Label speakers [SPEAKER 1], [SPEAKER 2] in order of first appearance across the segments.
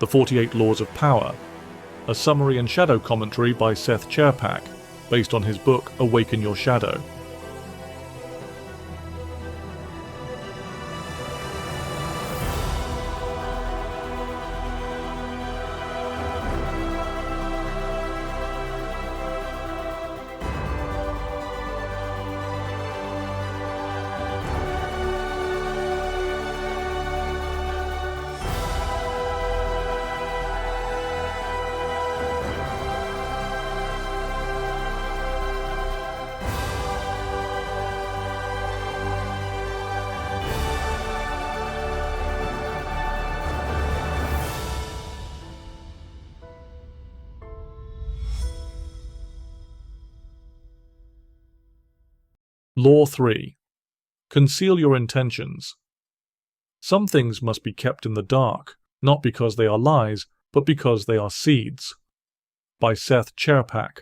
[SPEAKER 1] The 48 Laws of Power, a summary and shadow commentary by Seth Czerepak, based on his book Awaken Your Shadow. Law 3. Conceal your intentions. Some things must be kept in the dark, not because they are lies, but because they are seeds. By Seth Czerepak.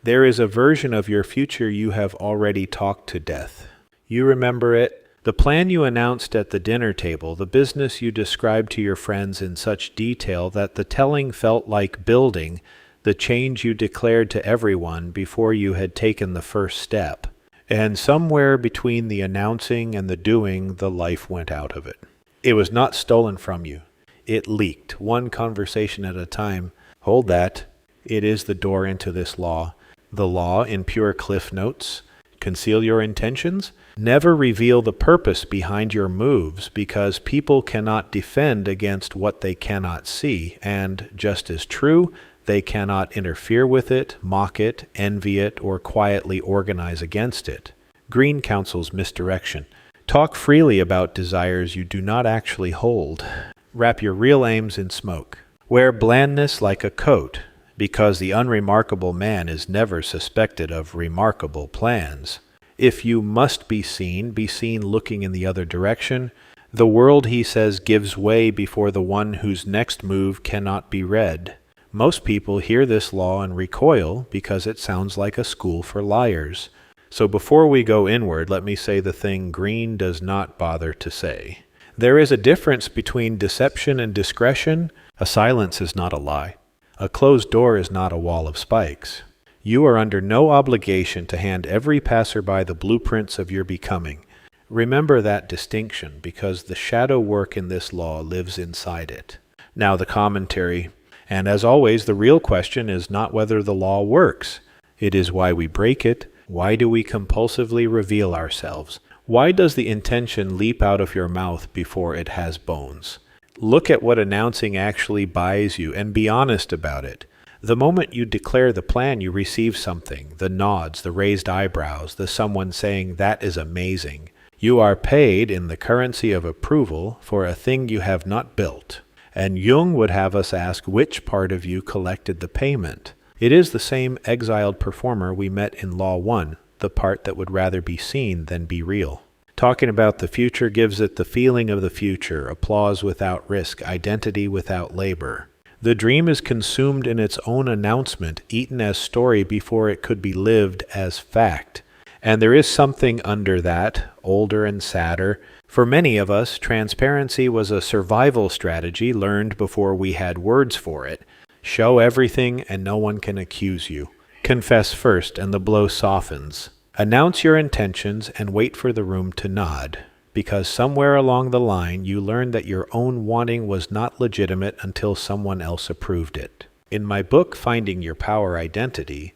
[SPEAKER 2] There is a version of your future you have already talked to death. You remember it, the plan you announced at the dinner table, the business you described to your friends in such detail that the telling felt like building, the change you declared to everyone before you had taken the first step. And somewhere between the announcing and the doing, the life went out of it. It was not stolen from you. It leaked, one conversation at a time. Hold that. It is the door into this law. The law in pure cliff notes. Conceal your intentions. Never reveal the purpose behind your moves, because people cannot defend against what they cannot see, and, just as true, they cannot interfere with it, mock it, envy it, or quietly organize against it. Greene counsels misdirection. Talk freely about desires you do not actually hold. Wrap your real aims in smoke. Wear blandness like a coat, because the unremarkable man is never suspected of remarkable plans. If you must be seen looking in the other direction. The world, he says, gives way before the one whose next move cannot be read. Most people hear this law and recoil because it sounds like a school for liars. So before we go inward, let me say the thing Greene does not bother to say. There is a difference between deception and discretion. A silence is not a lie. A closed door is not a wall of spikes. You are under no obligation to hand every passerby the blueprints of your becoming. Remember that distinction, because the shadow work in this law lives inside it. Now the commentary. And as always, the real question is not whether the law works. It is why we break it. Why do we compulsively reveal ourselves? Why does the intention leap out of your mouth before it has bones? Look at what announcing actually buys you and be honest about it. The moment you declare the plan, you receive something. The nods, the raised eyebrows, the someone saying, "That is amazing." You are paid in the currency of approval for a thing you have not built. And Jung would have us ask which part of you collected the payment. It is the same exiled performer we met in Law 1, the part that would rather be seen than be real. Talking about the future gives it the feeling of the future, applause without risk, identity without labor. The dream is consumed in its own announcement, eaten as story before it could be lived as fact. And there is something under that, older and sadder. For many of us, transparency was a survival strategy learned before we had words for it. Show everything and no one can accuse you. Confess first and the blow softens. Announce your intentions and wait for the room to nod, because somewhere along the line you learned that your own wanting was not legitimate until someone else approved it. In my book, Finding Your Power Identity,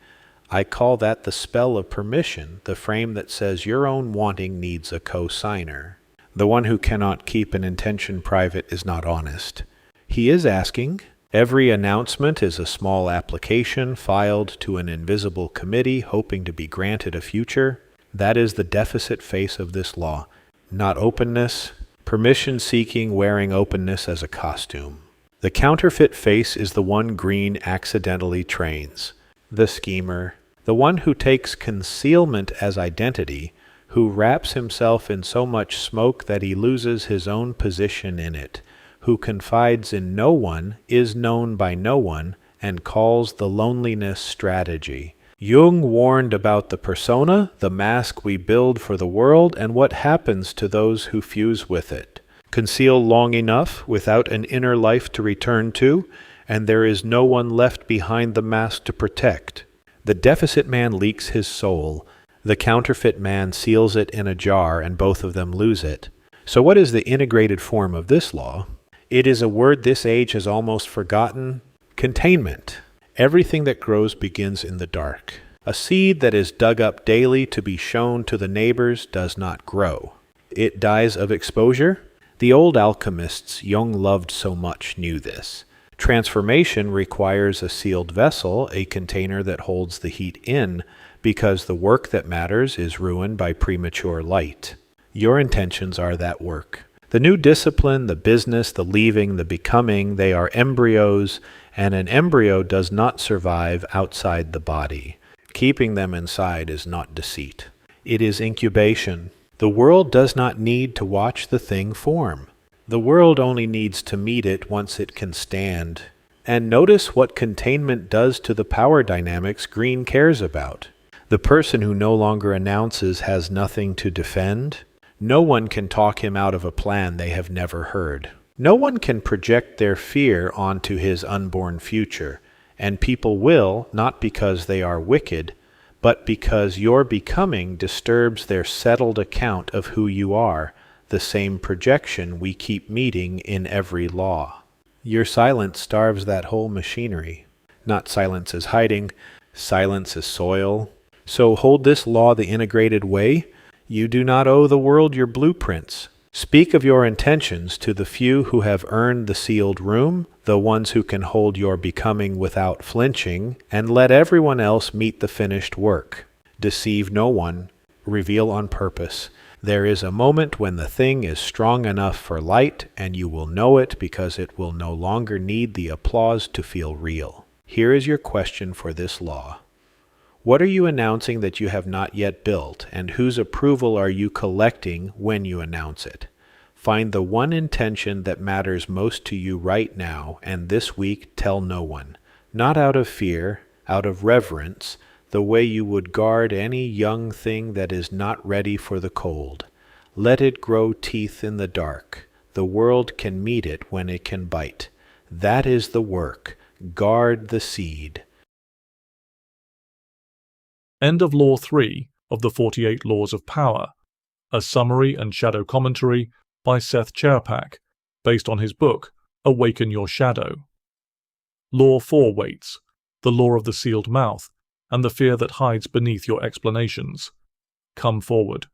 [SPEAKER 2] I call that the spell of permission, the frame that says your own wanting needs a cosigner. The one who cannot keep an intention private is not honest. He is asking. Every announcement is a small application filed to an invisible committee hoping to be granted a future. That is the deficit face of this law. Not openness, permission-seeking wearing openness as a costume. The counterfeit face is the one Greene accidentally trains. The schemer, the one who takes concealment as identity, who wraps himself in so much smoke that he loses his own position in it, who confides in no one, is known by no one, and calls the loneliness strategy. Jung warned about the persona, the mask we build for the world, and what happens to those who fuse with it. Conceal long enough without an inner life to return to, and there is no one left behind the mask to protect. The deficit man leaks his soul. The counterfeit man seals it in a jar, and both of them lose it. So what is the integrated form of this law? It is a word this age has almost forgotten. Containment. Everything that grows begins in the dark. A seed that is dug up daily to be shown to the neighbors does not grow. It dies of exposure. The old alchemists Jung loved so much knew this. Transformation requires a sealed vessel, a container that holds the heat in, because the work that matters is ruined by premature light. Your intentions are that work. The new discipline, the business, the leaving, the becoming, they are embryos, and an embryo does not survive outside the body. Keeping them inside is not deceit. It is incubation. The world does not need to watch the thing form. The world only needs to meet it once it can stand. And notice what containment does to the power dynamics Greene cares about. The person who no longer announces has nothing to defend. No one can talk him out of a plan they have never heard. No one can project their fear onto his unborn future, and people will, not because they are wicked, but because your becoming disturbs their settled account of who you are, the same projection we keep meeting in every law. Your silence starves that whole machinery. Not silence as hiding, silence as soil. So hold this law the integrated way. You do not owe the world your blueprints. Speak of your intentions to the few who have earned the sealed room, the ones who can hold your becoming without flinching, and let everyone else meet the finished work. Deceive no one. Reveal on purpose. There is a moment when the thing is strong enough for light, and you will know it because it will no longer need the applause to feel real. Here is your question for this law. What are you announcing that you have not yet built, and whose approval are you collecting when you announce it? Find the one intention that matters most to you right now, and this week tell no one. Not out of fear, out of reverence, the way you would guard any young thing that is not ready for the cold. Let it grow teeth in the dark. The world can meet it when it can bite. That is the work. Guard the seed.
[SPEAKER 1] End of Law 3 of the 48 Laws of Power, a summary and shadow commentary by Seth Czerepak, based on his book, Awaken Your Shadow. Law 4 waits, the law of the sealed mouth, and the fear that hides beneath your explanations. Come forward.